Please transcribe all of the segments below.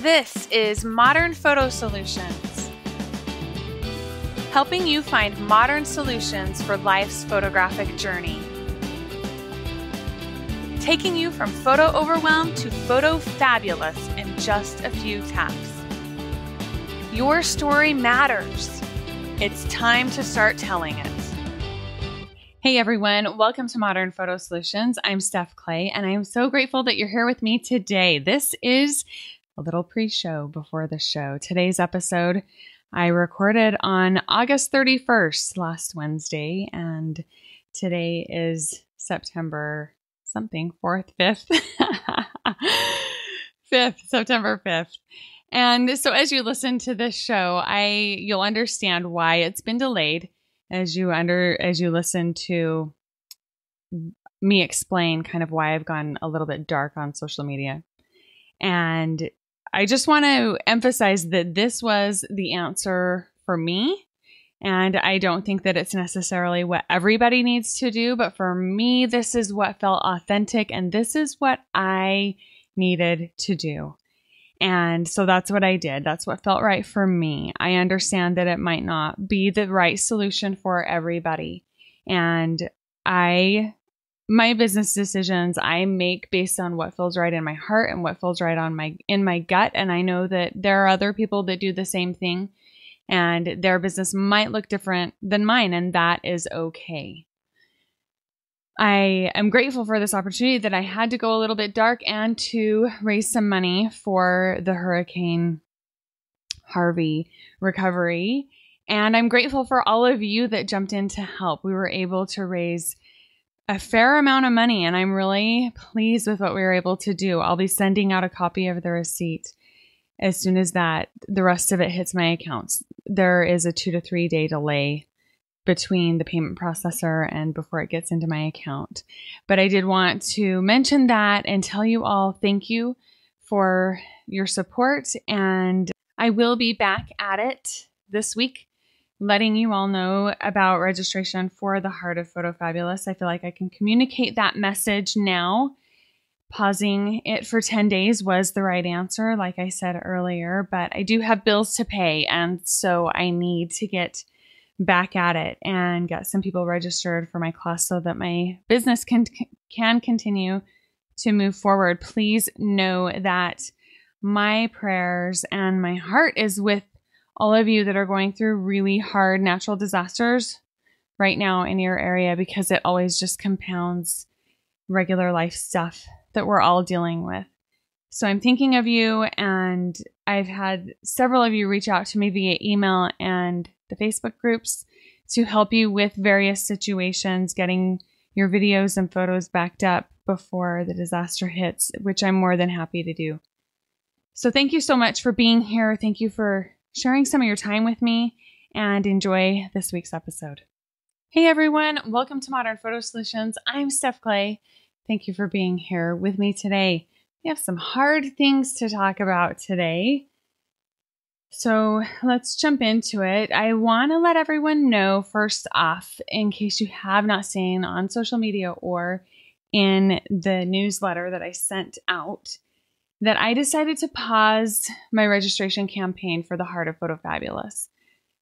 This is Modern Photo Solutions, helping you find modern solutions for life's photographic journey. Taking you from photo overwhelm to photo fabulous in just a few taps. Your story matters. It's time to start telling it. Hey everyone, welcome to Modern Photo Solutions. I'm Steph Clay, and I am so grateful that you're here with me today. This is a little pre-show before the show. Today's episode I recorded on August 31st, last Wednesday, and today is September something, 4th, 5th, 5th, September 5th. And so as you listen to this show, you'll understand why it's been delayed as you listen to me explain kind of why I've gone a little bit dark on social media. And I just want to emphasize that this was the answer for me. And I don't think that it's necessarily what everybody needs to do, but for me, this is what felt authentic and this is what I needed to do. And so that's what I did. That's what felt right for me. I understand that it might not be the right solution for everybody. And my business decisions I make based on what feels right in my heart and what feels right in my gut. And I know that there are other people that do the same thing and their business might look different than mine, and that is okay. I am grateful for this opportunity that I had to go a little bit dark and to raise some money for the Hurricane Harvey recovery. And I'm grateful for all of you that jumped in to help. We were able to raise a fair amount of money, and I'm really pleased with what we were able to do. I'll be sending out a copy of the receipt as soon as the rest of it hits my accounts. There is a 2 to 3 day delay between the payment processor and before it gets into my account. But I did want to mention that and tell you all thank you for your support. And I will be back at it this week, letting you all know about registration for the Heart of Photo Fabulous. I feel like I can communicate that message now. Pausing it for 10 days was the right answer, like I said earlier, but I do have bills to pay. And so I need to get back at it and get some people registered for my class so that my business can continue to move forward. Please know that my prayers and my heart is with all of you that are going through really hard natural disasters right now in your area, because it always just compounds regular life stuff that we're all dealing with. So I'm thinking of you, and I've had several of you reach out to me via email and the Facebook groups to help you with various situations, getting your videos and photos backed up before the disaster hits, which I'm more than happy to do. So thank you so much for being here. Thank you for sharing some of your time with me, and enjoy this week's episode. Hey everyone, welcome to Modern Photo Solutions. I'm Steph Clay. Thank you for being here with me today. We have some hard things to talk about today. So let's jump into it. I want to let everyone know first off, in case you have not seen on social media or in the newsletter that I sent out, that I decided to pause my registration campaign for the Heart of Photo Fabulous.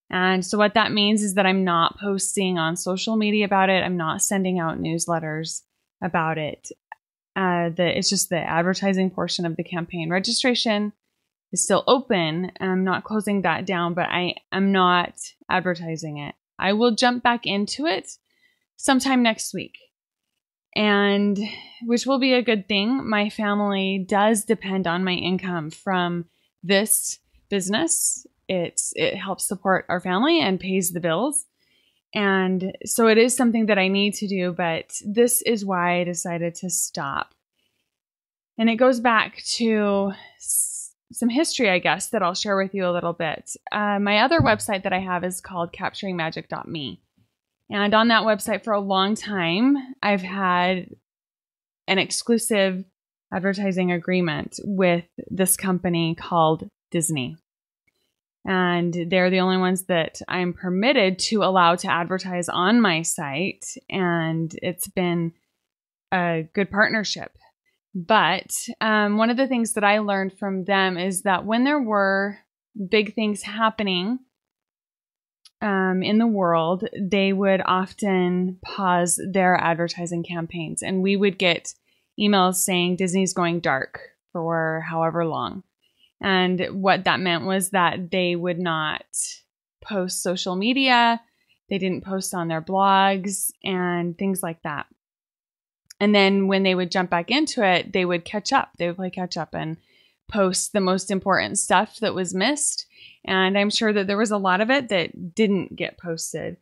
And so what that means is that I'm not posting on social media about it. I'm not sending out newsletters about it. It's just the advertising portion of the campaign. Registration is still open. I'm not closing that down, but I am not advertising it. I will jump back into it sometime next week, and which will be a good thing. My family does depend on my income from this business. It helps support our family and pays the bills. And so it is something that I need to do, but this is why I decided to stop. And it goes back to some history, I guess, that I'll share with you a little bit. My other website that I have is called capturingmagic.me. And on that website for a long time, I've had an exclusive advertising agreement with this company called Disney. And they're the only ones that I'm permitted to allow to advertise on my site. And it's been a good partnership. But one of the things that I learned from them is that when there were big things happening in the world, they would often pause their advertising campaigns. And we would get emails saying Disney's going dark for however long. And what that meant was that they would not post social media. They didn't post on their blogs and things like that. And then when they would jump back into it, they would catch up. They would play catch up and post the most important stuff that was missed. And I'm sure that there was a lot of it that didn't get posted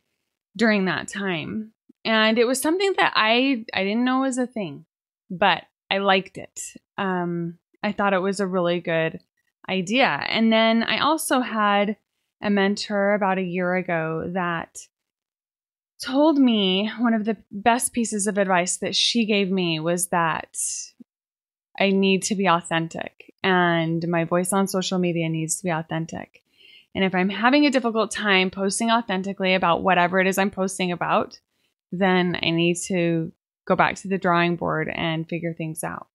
during that time. And it was something that I didn't know was a thing, but I liked it. I thought it was a really good idea. And then I also had a mentor about a year ago that told me one of the best pieces of advice that she gave me was that I need to be authentic and my voice on social media needs to be authentic. And if I'm having a difficult time posting authentically about whatever it is I'm posting about, then I need to go back to the drawing board and figure things out.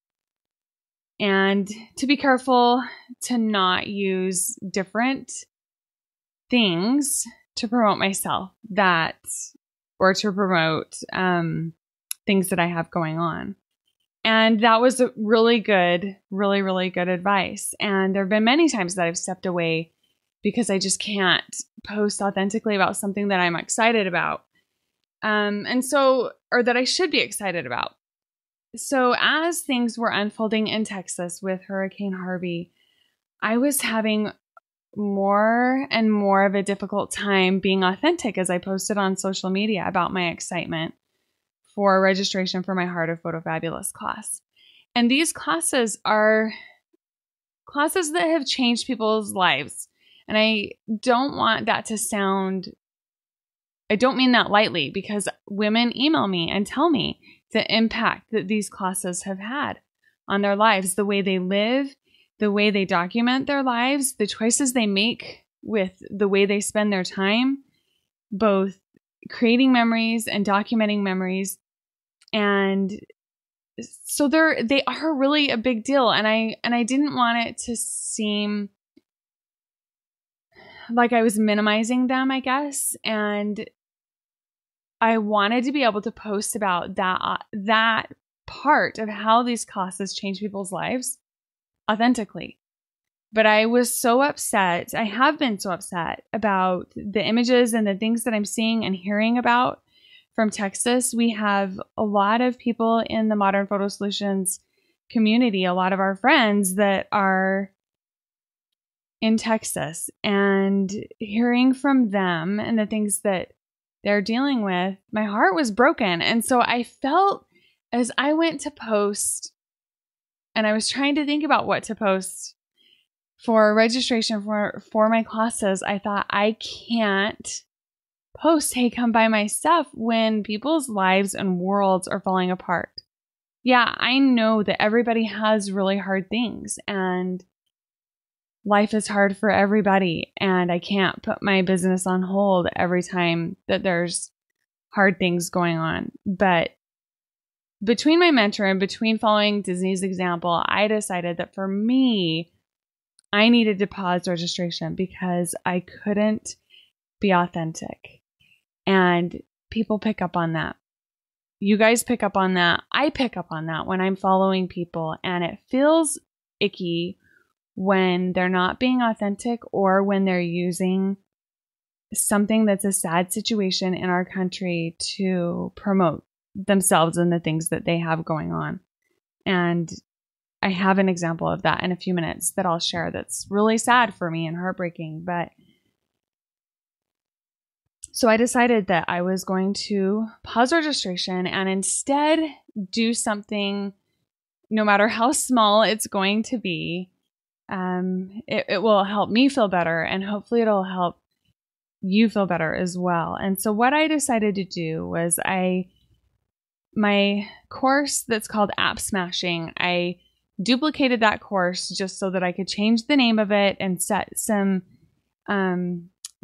And to be careful to not use different things to promote myself or to promote things that I have going on. And that was a really good advice. And there have been many times that I've stepped away because I just can't post authentically about something that I'm excited about. Or that I should be excited about. So as things were unfolding in Texas with Hurricane Harvey, I was having more and more of a difficult time being authentic as I posted on social media about my excitement for registration for my Heart of Photo Fabulous class. And these classes are classes that have changed people's lives. And I don't want that to sound, I don't mean that lightly, because women email me and tell me the impact that these classes have had on their lives, the way they live, the way they document their lives, the choices they make with the way they spend their time, both creating memories and documenting memories. And so they are really a big deal. And I didn't want it to seem like I was minimizing them, I guess. And I wanted to be able to post about that part of how these classes change people's lives authentically. But I was so upset. I have been so upset about the images and the things that I'm seeing and hearing about from Texas. We have a lot of people in the Modern Photo Solutions community, a lot of our friends that are in Texas, and hearing from them and the things that they're dealing with, my heart was broken. And so I felt as I went to post and I was trying to think about what to post for registration for my classes, I thought, I can't post, hey, come buy my stuff when people's lives and worlds are falling apart. Yeah, I know that everybody has really hard things and life is hard for everybody, and I can't put my business on hold every time that there's hard things going on. But between my mentor and between following Disney's example, I decided that for me, I needed to pause registration because I couldn't be authentic. And people pick up on that. You guys pick up on that. I pick up on that when I'm following people, and it feels icky when they're not being authentic or when they're using something that's a sad situation in our country to promote themselves and the things that they have going on. And I have an example of that in a few minutes that I'll share that's really sad for me and heartbreaking. But so I decided that I was going to pause registration and instead do something, no matter how small it's going to be. It will help me feel better, and hopefully it'll help you feel better as well. And so what I decided to do was my course that's called App Smashing, I duplicated that course just so that I could change the name of it and set some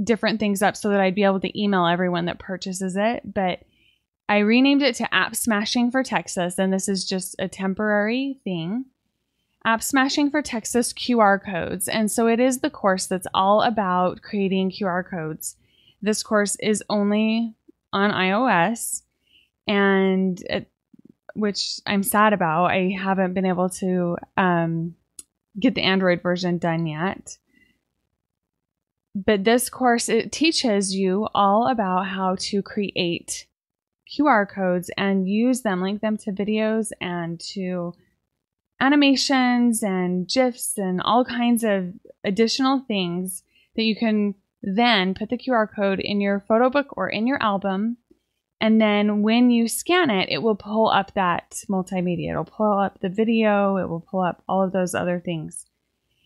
different things up so that I'd be able to email everyone that purchases it. But I renamed it to App Smashing for Texas, and this is just a temporary thing. App Smashing for Texas QR codes. And so it is the course that's all about creating QR codes. This course is only on iOS, and which I'm sad about. I haven't been able to get the Android version done yet. But this course, it teaches you all about how to create QR codes and use them, link them to videos and to animations and GIFs and all kinds of additional things that you can then put the QR code in your photo book or in your album. And then when you scan it, it will pull up that multimedia. It'll pull up the video. It will pull up all of those other things.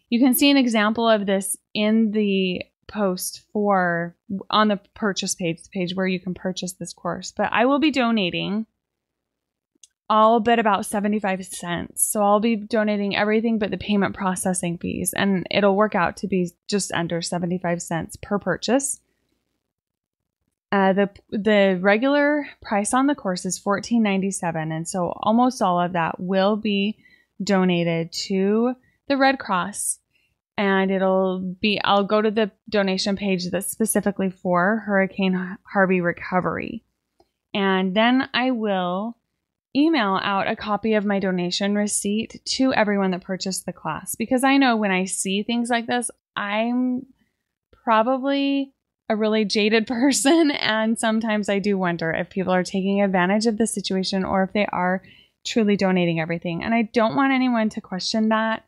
You can see an example of this in the post on the purchase page where you can purchase this course. But I will be donating all but about 75 cents. So I'll be donating everything but the payment processing fees. And it'll work out to be just under 75 cents per purchase. The regular price on the course is $14.97, and so almost all of that will be donated to the Red Cross, and I'll go to the donation page that's specifically for Hurricane Harvey recovery, and then I will email out a copy of my donation receipt to everyone that purchased the class, because I know when I see things like this, I'm probably a really jaded person, and sometimes I do wonder if people are taking advantage of the situation or if they are truly donating everything. And I don't want anyone to question that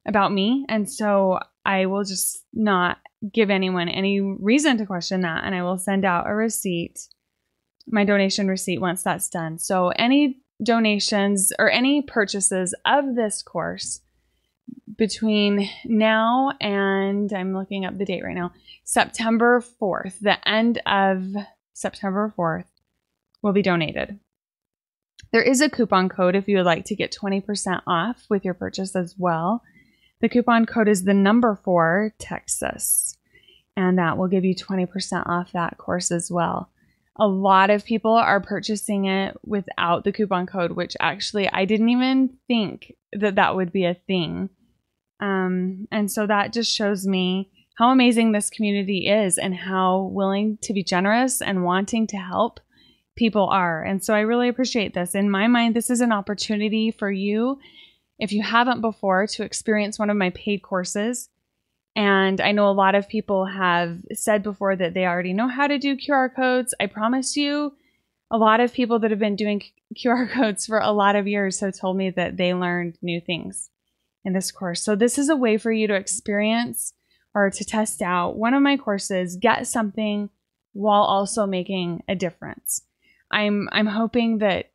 about me, and so I will just not give anyone any reason to question that, and I will send out a receipt, my donation receipt, once that's done. So any donations or any purchases of this course between now and, I'm looking up the date right now, September 4th, the end of September 4th, will be donated. There is a coupon code if you would like to get 20% off with your purchase as well. The coupon code is the number 4 Texas, and that will give you 20% off that course as well. A lot of people are purchasing it without the coupon code, which actually I didn't even think that would be a thing. And so that just shows me how amazing this community is and how willing to be generous and wanting to help people are. And so I really appreciate this. In my mind, this is an opportunity for you, if you haven't before, to experience one of my paid courses. And I know a lot of people have said before that they already know how to do QR codes. I promise you, a lot of people that have been doing QR codes for a lot of years have told me that they learned new things in this course. So this is a way for you to experience or to test out one of my courses, get something while also making a difference. I'm hoping that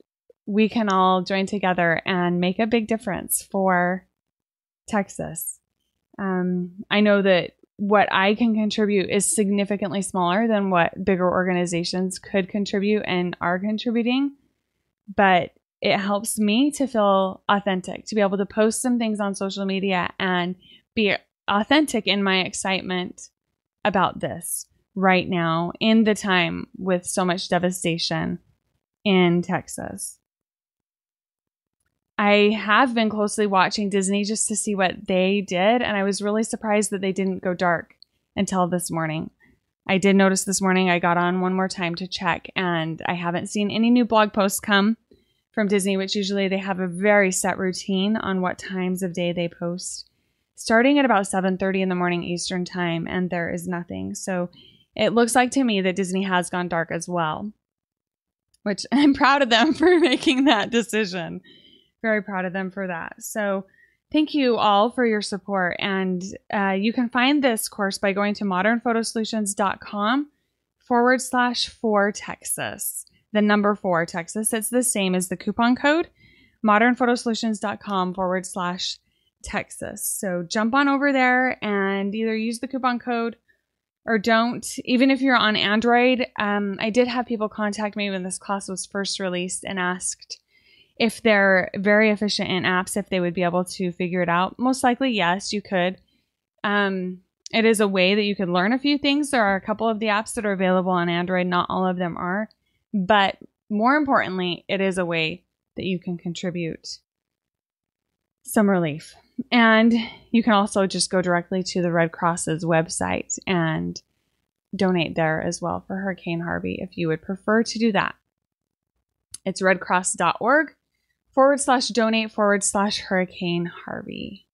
we can all join together and make a big difference for Texas. I know that what I can contribute is significantly smaller than what bigger organizations could contribute and are contributing, but it helps me to feel authentic, to be able to post some things on social media and be authentic in my excitement about this right now in the time with so much devastation in Texas. I have been closely watching Disney just to see what they did, and I was really surprised that they didn't go dark until this morning. I did notice this morning, I got on one more time to check, and I haven't seen any new blog posts come from Disney, which usually they have a very set routine on what times of day they post, starting at about 7:30 in the morning Eastern time, and there is nothing. So it looks like to me that Disney has gone dark as well, which I'm proud of them for making that decision. Very proud of them for that. So thank you all for your support. And you can find this course by going to modernphotosolutions.com/4Texas. The number 4 Texas. It's the same as the coupon code, modernphotosolutions.com/Texas. So jump on over there and either use the coupon code or don't. Even if you're on Android, I did have people contact me when this class was first released and asked if they're very efficient in apps, if they would be able to figure it out. Most likely, yes, you could. It is a way that you could learn a few things. There are a couple of the apps that are available on Android. Not all of them are. But more importantly, it is a way that you can contribute some relief. And you can also just go directly to the Red Cross's website and donate there as well for Hurricane Harvey if you would prefer to do that. It's redcross.org/donate/Hurricane Harvey.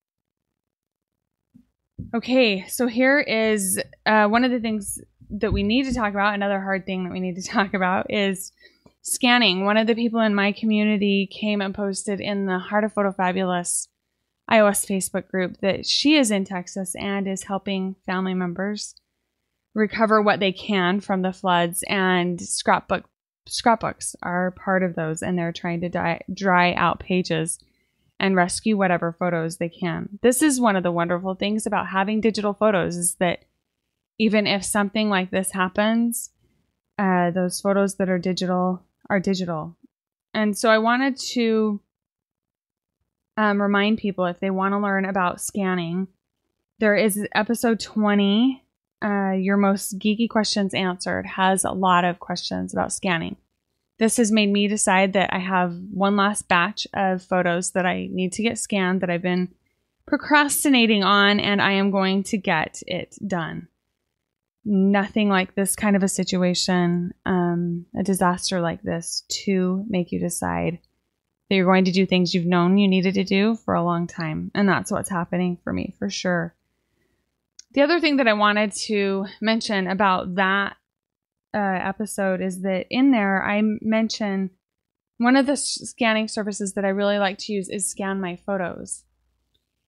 Okay, so here is one of the things that we need to talk about. Another hard thing that we need to talk about is scanning. One of the people in my community came and posted in the Heart of Photo Fabulous iOS Facebook group that she is in Texas and is helping family members recover what they can from the floods, and scrapbooks are part of those, and they're trying to dry out pages and rescue whatever photos they can. This is one of the wonderful things about having digital photos, is that even if something like this happens, those photos that are digital are digital. And so I wanted to remind people, if they want to learn about scanning, there is episode 20, Your Most Geeky Questions Answered, has a lot of questions about scanning. This has made me decide that I have one last batch of photos that I need to get scanned that I've been procrastinating on, and I am going to get it done. Nothing like this kind of a situation, a disaster like this, to make you decide that you're going to do things you've known you needed to do for a long time. And that's what's happening for me, for sure. The other thing that I wanted to mention about that episode is that in there I mention one of the scanning services that I really like to use is Scan My Photos.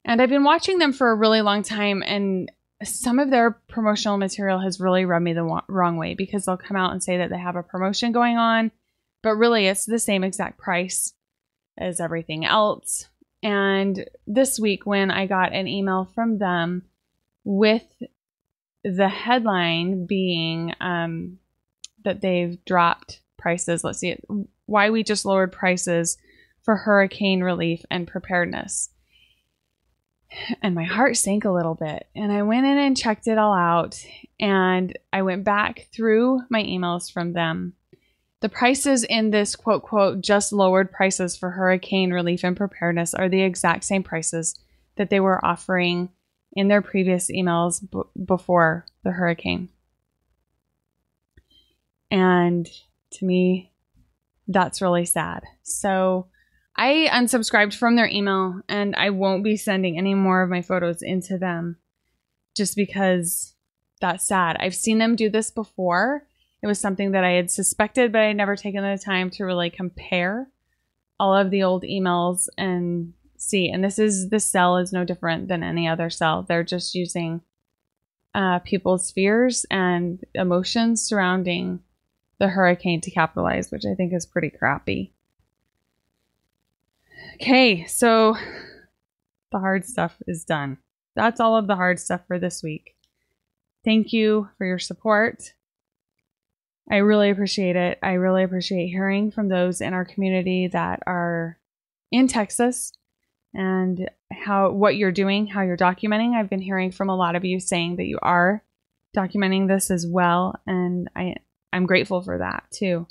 And I've been watching them for a really long time, and some of their promotional material has really rubbed me the wrong way, because they'll come out and say that they have a promotion going on, but really it's the same exact price as everything else. And this week, when I got an email from them with the headline being that they've dropped prices, let's see, why we just lowered prices for hurricane relief and preparedness. And my heart sank a little bit. And I went in and checked it all out. And I went back through my emails from them. The prices in this quote, quote, just lowered prices for hurricane relief and preparedness are the exact same prices that they were offering in their previous emails before the hurricane. And to me, that's really sad. So I unsubscribed from their email, and I won't be sending any more of my photos into them just because that's sad. I've seen them do this before. It was something that I had suspected, but I had never taken the time to really compare all of the old emails and see. And this cell is no different than any other cell. They're just using people's fears and emotions surrounding the hurricane to capitalize, which I think is pretty crappy. Okay, so the hard stuff is done. That's all of the hard stuff for this week. Thank you for your support. I really appreciate it. I really appreciate hearing from those in our community that are in Texas and what you're doing, how you're documenting. I've been hearing from a lot of you saying that you are documenting this as well, and I'm grateful for that too.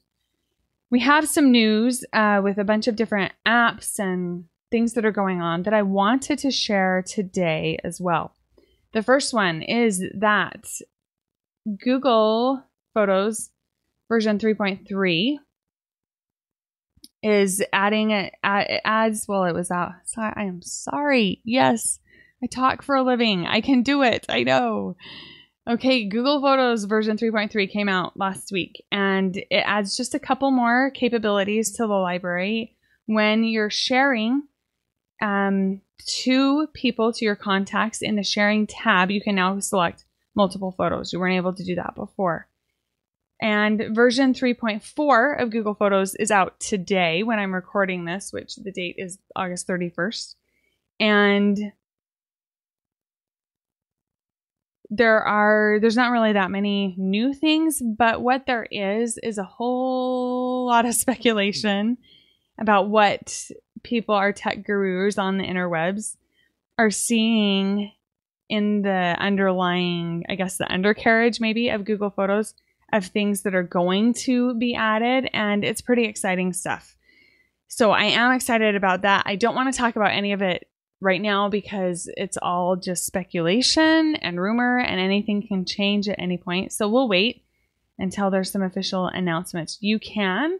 We have some news with a bunch of different apps and things that are going on that I wanted to share today as well. The first one is that Google Photos version 3.3 is adding it adds, well, it was out. Sorry, I am sorry. Yes, I talk for a living. I can do it. I know. Okay, Google Photos version 3.3 came out last week, and it adds just a couple more capabilities to the library. When you're sharing to people, to your contacts in the sharing tab, you can now select multiple photos. You weren't able to do that before. And version 3.4 of Google Photos is out today when I'm recording this, which the date is August 31st. And there's not really that many new things, but what there is a whole lot of speculation about what people, our tech gurus on the interwebs, are seeing in the underlying, I guess the undercarriage maybe, of Google Photos of things that are going to be added, and it's pretty exciting stuff. So I am excited about that. I don't want to talk about any of it right now because it's all just speculation and rumor, and anything can change at any point. So we'll wait until there's some official announcements. You can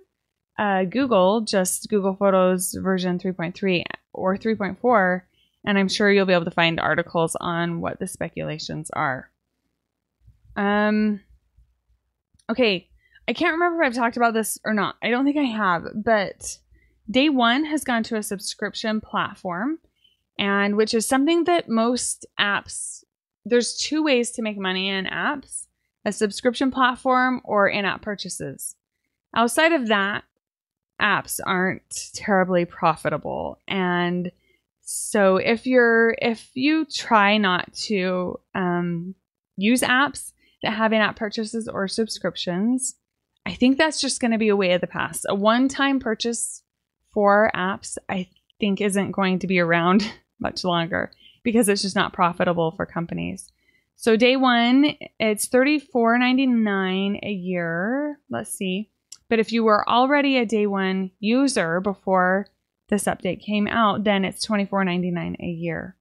Google Photos version 3.3 or 3.4, and I'm sure you'll be able to find articles on what the speculations are. Okay, I can't remember if I've talked about this or not. I don't think I have, but Day One has gone to a subscription platform, and which is something that most apps, there's two ways to make money in apps: a subscription platform or in-app purchases. Outside of that, apps aren't terribly profitable. And so if you try not to use apps that have in-app purchases or subscriptions, I think that's just going to be a way of the past. A one-time purchase for apps, I think, isn't going to be around much longer because it's just not profitable for companies. So Day One, it's $34.99 a year. Let's see. But if you were already a Day One user before this update came out, then it's $24.99 a year.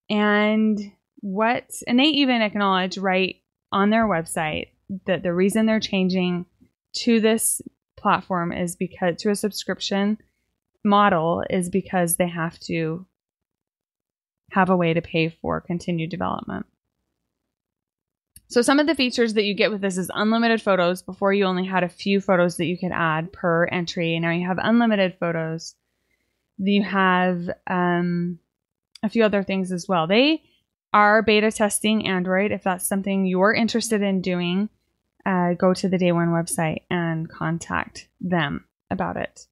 And they even acknowledge right on their website that the reason they're changing to this platform is because, to a subscription model, is because they have to have a way to pay for continued development. So some of the features that you get with this is unlimited photos. Before, you only had a few photos that you could add per entry. Now you have unlimited photos. You have a few other things as well. They are beta testing Android. If that's something you're interested in doing, go to the Day One website and contact them about it.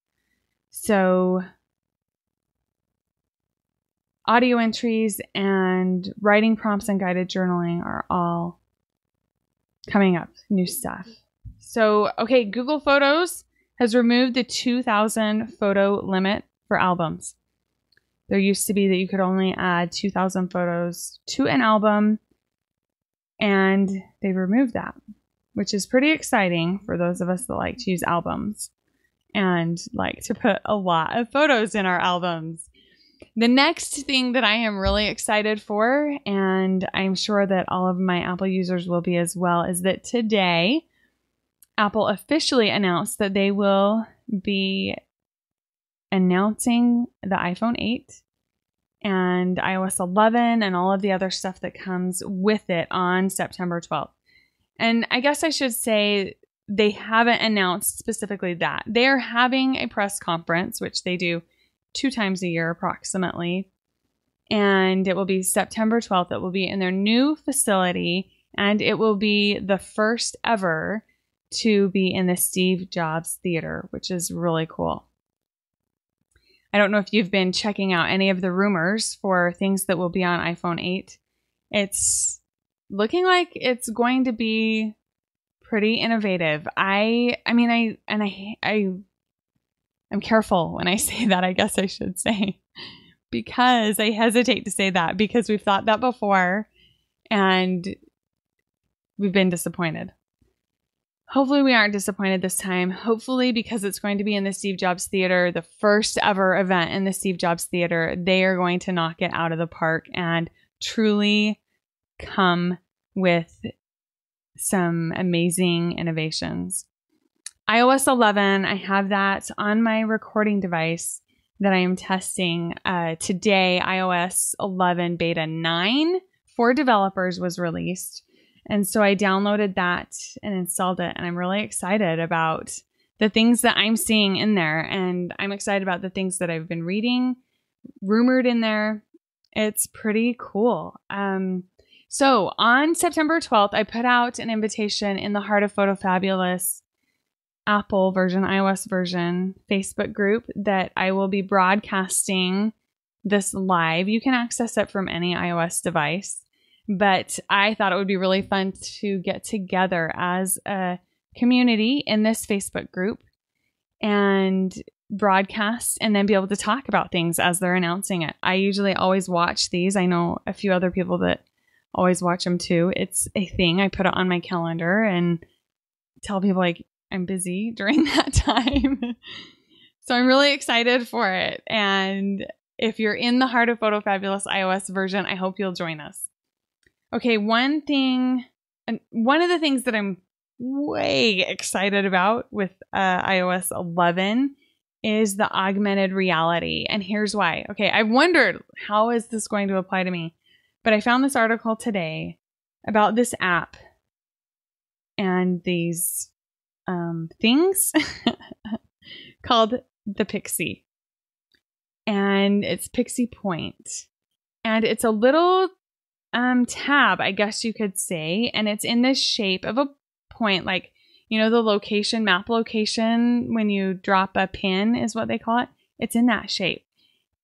So audio entries and writing prompts and guided journaling are all coming up, new stuff. So, okay, Google Photos has removed the 2,000 photo limit for albums. There used to be that you could only add 2,000 photos to an album, and they've removed that, which is pretty exciting for those of us that like to use albums and like to put a lot of photos in our albums. The next thing that I am really excited for, and I'm sure that all of my Apple users will be as well, is that today Apple officially announced that they will be announcing the iPhone 8 and iOS 11 and all of the other stuff that comes with it on September 12th. And I guess I should say they haven't announced specifically that. They are having a press conference, which they do 2 times a year approximately, and it will be September 12th. It will be in their new facility, and it will be the first ever to be in the Steve Jobs Theater, which is really cool. I don't know if you've been checking out any of the rumors for things that will be on iPhone 8. It's looking like it's going to be pretty innovative. I'm careful when I say that, I guess I should say, because I hesitate to say that because we've thought that before and we've been disappointed. Hopefully we aren't disappointed this time. Hopefully, because it's going to be in the Steve Jobs Theater, the first ever event in the Steve Jobs Theater, they are going to knock it out of the park and truly come with some amazing innovations. iOS 11, I have that on my recording device that I am testing today. iOS 11 Beta 9 for developers was released. And so I downloaded that and installed it. And I'm really excited about the things that I'm seeing in there. And I'm excited about the things that I've been reading, rumored in there. It's pretty cool. So on September 12th, I put out an invitation in the Heart of Photo Fabulous Apple version, iOS version Facebook group that I will be broadcasting this live. You can access it from any iOS device, but I thought it would be really fun to get together as a community in this Facebook group and broadcast and then be able to talk about things as they're announcing it. I usually always watch these. I know a few other people that always watch them too. It's a thing. I put it on my calendar and tell people like I'm busy during that time. So I'm really excited for it. And if you're in the Heart of Photo Fabulous iOS version, I hope you'll join us. Okay, one of the things that I'm way excited about with iOS 11 is the augmented reality. And here's why. Okay, I've wondered, how is this going to apply to me? But I found this article today about this app and these things called the Pixie. And it's Pixie Point. And it's a little tab, I guess you could say. And it's in the shape of a point, like, you know, the location, map location, when you drop a pin is what they call it. It's in that shape.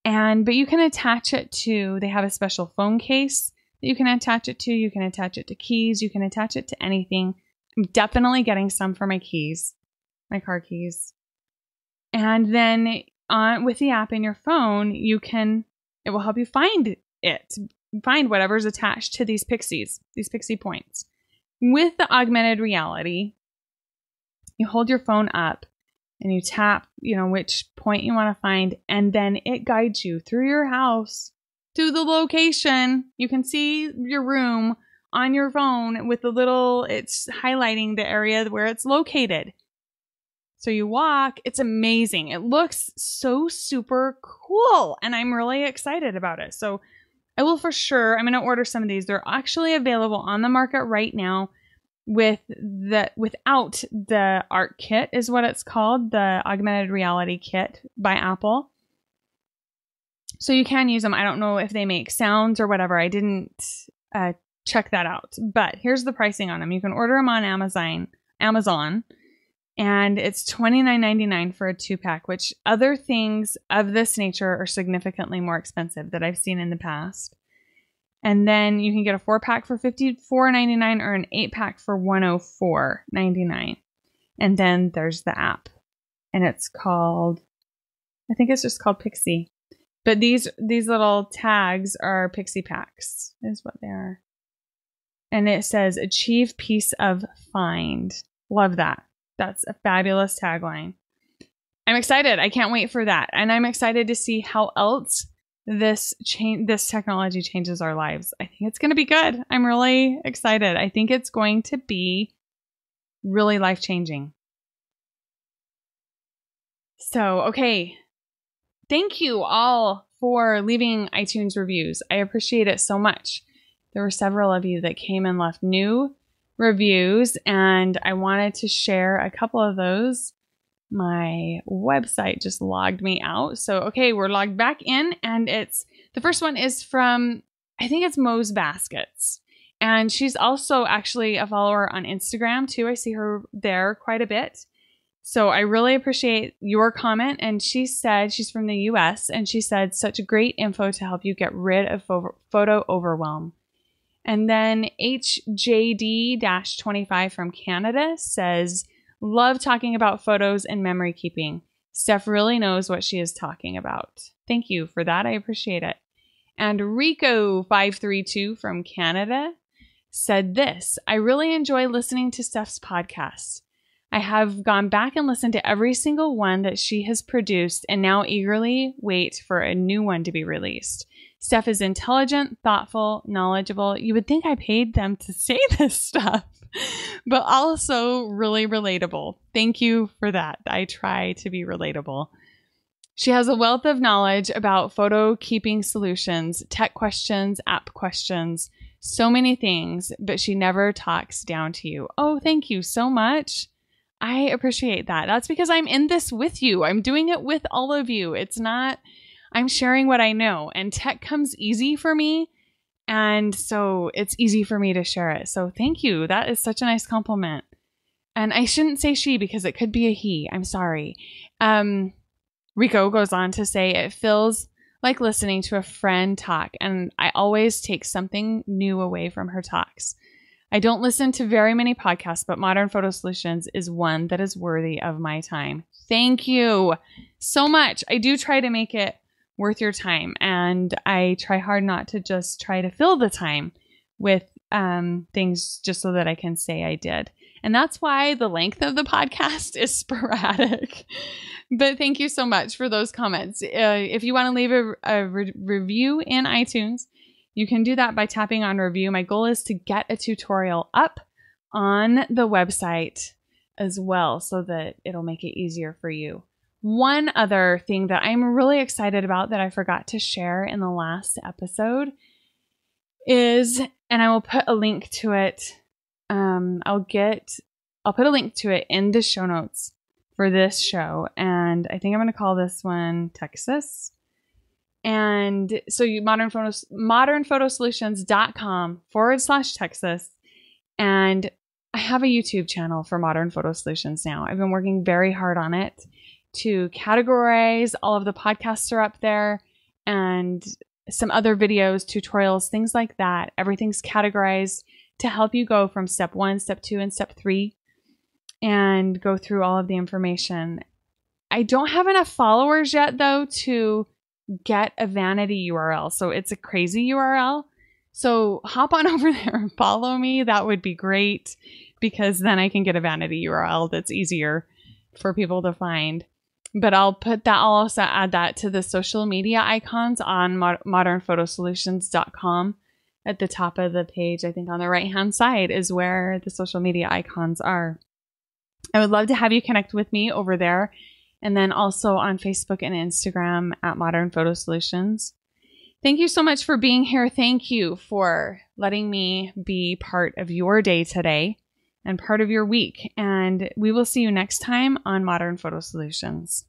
But you can attach it to, they have a special phone case that you can attach it to. You can attach it to keys. You can attach it to anything. I'm definitely getting some for my keys, my car keys. And then with the app in your phone, it will help you find whatever's attached to these Pixies, these Pixie points. With the augmented reality, you hold your phone up and you tap, which point you want to find, and then it guides you through your house to the location. You can see your room on your phone with it's highlighting the area where it's located. So you walk, it's amazing. It looks so super cool, and I'm really excited about it. So I'm going to order some of these. They're actually available on the market right now without the art kit is what it's called, the augmented reality kit by Apple. So you can use them. I don't know if they make sounds or whatever. I didn't check that out, but here's the pricing on them. You can order them on Amazon, and it's $29.99 for a 2-pack, which other things of this nature are significantly more expensive that I've seen in the past. And then you can get a 4-pack for $54.99 or an 8-pack for $104.99. And then there's the app, and I think it's just called Pixie. But these little tags are Pixie packs, is what they are. And it says, "Achieve peace of find." Love that. That's a fabulous tagline. I'm excited. I can't wait for that. And I'm excited to see how else this technology changes our lives. I think it's going to be good. I'm really excited. I think it's going to be really life-changing. So, okay. Thank you all for leaving iTunes reviews. I appreciate it so much. There were several of you that came and left new reviews, and I wanted to share a couple of those. My website just logged me out. So, okay, we're logged back in, and the first one is from, I think it's Mo's Baskets. And she's also actually a follower on Instagram too. I see her there quite a bit. So I really appreciate your comment. And she said, she's from the US, and she said, "Such great info to help you get rid of photo overwhelm." And then HJD-25 from Canada says, "Love talking about photos and memory keeping. Steph really knows what she is talking about." Thank you for that. I appreciate it. And Rico532 from Canada said this: "I really enjoy listening to Steph's podcast. I have gone back and listened to every single one that she has produced and now eagerly wait for a new one to be released. Steph is intelligent, thoughtful, knowledgeable." You would think I paid them to say this stuff, but also really relatable. Thank you for that. I try to be relatable. She has a wealth of knowledge about photo keeping solutions, tech questions, app questions, so many things, but she never talks down to you. Oh, thank you so much. I appreciate that. That's because I'm in this with you. I'm doing it with all of you. I'm sharing what I know, and tech comes easy for me. And so it's easy for me to share it. So thank you. That is such a nice compliment. And I shouldn't say she because it could be a he. I'm sorry. Rico goes on to say, "It feels like listening to a friend talk, and I always take something new away from her talks. I don't listen to very many podcasts, but Modern Photo Solutions is one that is worthy of my time." Thank you so much. I do try to make it worth your time, and I try hard not to just try to fill the time with things just so that I can say I did. And that's why the length of the podcast is sporadic. But thank you so much for those comments. If you want to leave a review in iTunes, you can do that by tapping on review. My goal is to get a tutorial up on the website as well so that it'll make it easier for you. One other thing that I'm really excited about that I forgot to share in the last episode is, and I will put a link to it. I'll put a link to it in the show notes for this show. And I think I'm going to call this one Texas. And so you modernphotosolutions.com/Texas. And I have a YouTube channel for Modern Photo Solutions now. I've been working very hard on it to categorize. All of the podcasts are up there and some other videos, tutorials, things like that. Everything's categorized to help you go from step 1, step 2, and step 3 and go through all of the information. I don't have enough followers yet, though, to get a vanity URL. So it's a crazy URL. So hop on over there and follow me. That would be great because then I can get a vanity URL that's easier for people to find. But I'll also add that to the social media icons on modernphotosolutions.com. At the top of the page, I think on the right-hand side is where the social media icons are. I would love to have you connect with me over there. And then also on Facebook and Instagram at Modern Photo Solutions. Thank you so much for being here. Thank you for letting me be part of your day today and part of your week. And we will see you next time on Modern Photo Solutions.